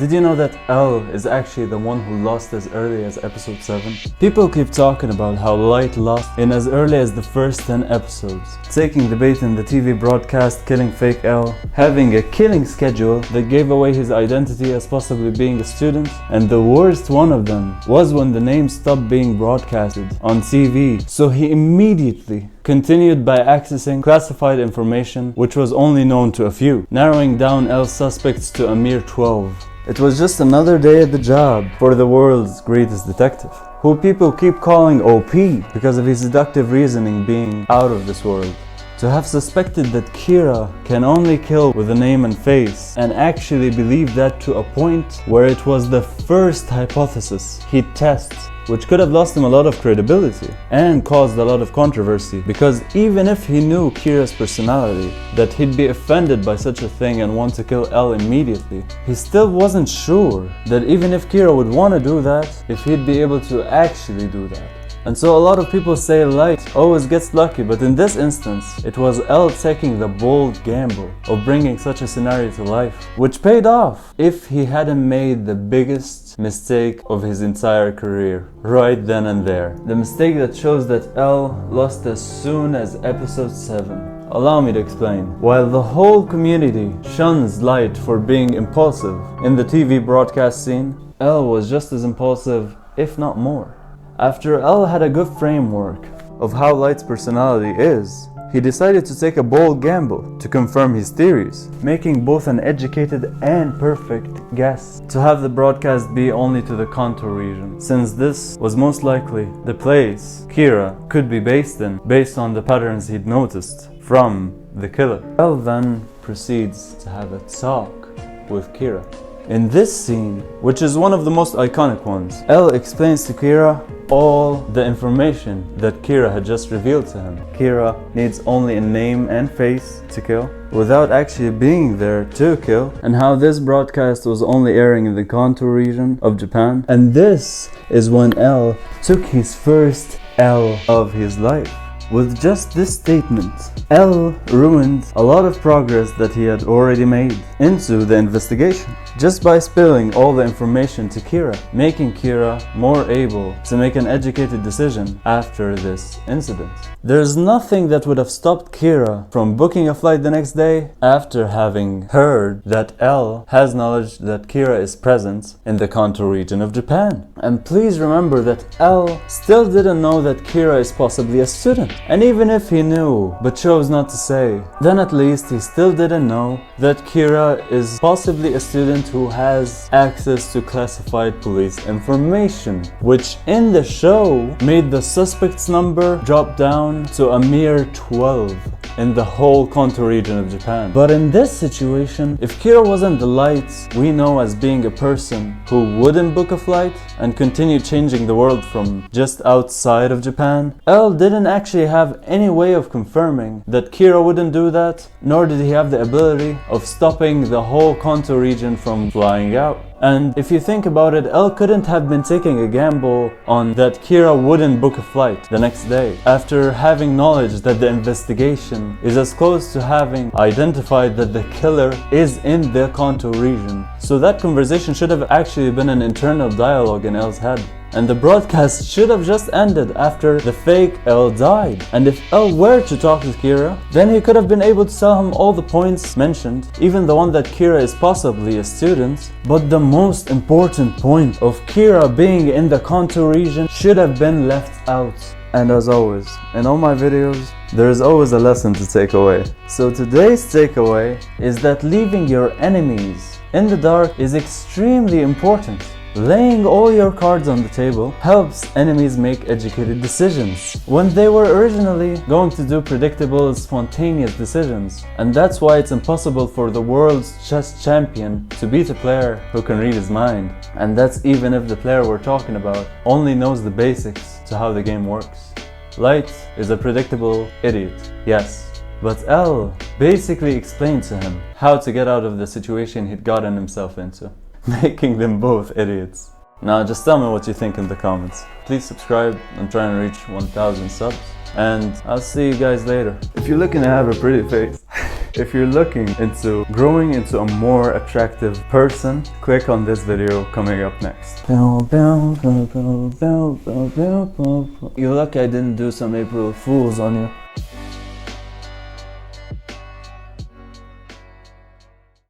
Did you know that L is actually the one who lost as early as episode 7? People keep talking about how Light lost in as early as the first 10 episodes, taking the bait in the TV broadcast, killing fake L, having a killing schedule that gave away his identity as possibly being a student, and the worst one of them was when the name stopped being broadcasted on TV, so he immediately continued by accessing classified information which was only known to a few, narrowing down L's suspects to a mere 12. It was just another day at the job for the world's greatest detective, who people keep calling OP because of his deductive reasoning being out of this world. To have suspected that Kira can only kill with a name and face, and actually believe that to a point where it was the first hypothesis he'd test, which could have lost him a lot of credibility and caused a lot of controversy, because even if he knew Kira's personality, that he'd be offended by such a thing and want to kill L immediately, he still wasn't sure that even if Kira would want to do that, if he'd be able to actually do that. And so a lot of people say Light always gets lucky, but in this instance, it was L taking the bold gamble of bringing such a scenario to life, which paid off if he hadn't made the biggest mistake of his entire career right then and there. The mistake that shows that L lost as soon as episode 7. Allow me to explain. While the whole community shuns Light for being impulsive in the TV broadcast scene, L was just as impulsive, if not more. After L had a good framework of how Light's personality is, he decided to take a bold gamble to confirm his theories, making both an educated and perfect guess to have the broadcast be only to the Kanto region, since this was most likely the place Kira could be based in, based on the patterns he'd noticed from the killer. L then proceeds to have a talk with Kira. In this scene, which is one of the most iconic ones, L explains to Kira all the information that Kira had just revealed to him. Kira needs only a name and face to kill, without actually being there to kill, and how this broadcast was only airing in the Kanto region of Japan. And this is when L took his first L of his life. With just this statement, L ruined a lot of progress that he had already made into the investigation, just by spilling all the information to Kira, making Kira more able to make an educated decision after this incident. There's nothing that would have stopped Kira from booking a flight the next day after having heard that L has knowledge that Kira is present in the Kanto region of Japan. And please remember that L still didn't know that Kira is possibly a student. And even if he knew, but chose not to say, then at least he still didn't know that Kira is possibly a student who has access to classified police information, which in the show made the suspect's number drop down to a mere 12 in the whole Kanto region of Japan. But in this situation, if Kira wasn't the Light we know as being a person who wouldn't book a flight and continue changing the world from just outside of Japan, L didn't actually have any way of confirming that Kira wouldn't do that, nor did he have the ability of stopping the whole Kanto region from flying out. And if you think about it, L couldn't have been taking a gamble on that Kira wouldn't book a flight the next day, after having knowledge that the investigation is as close to having identified that the killer is in the Kanto region. So that conversation should have actually been an internal dialogue in L's head. And the broadcast should have just ended after the fake L died. And if L were to talk with Kira, then he could have been able to tell him all the points mentioned, even the one that Kira is possibly a student. But the most important point of Kira being in the Kanto region should have been left out. And as always, in all my videos, there is always a lesson to take away. So today's takeaway is that leaving your enemies in the dark is extremely important. Laying all your cards on the table helps enemies make educated decisions when they were originally going to do predictable, spontaneous decisions. And that's why it's impossible for the world's chess champion to beat a player who can read his mind. And that's even if the player we're talking about only knows the basics to how the game works. Light is a predictable idiot, yes. But L basically explained to him how to get out of the situation he'd gotten himself into, making them both idiots. Now just tell me what you think in the comments. Please subscribe. I'm trying to reach 1,000 subs. And I'll see you guys later. If you're looking to have a pretty face If you're looking into growing into a more attractive person, click on this video coming up next. You're lucky I didn't do some April Fools on you.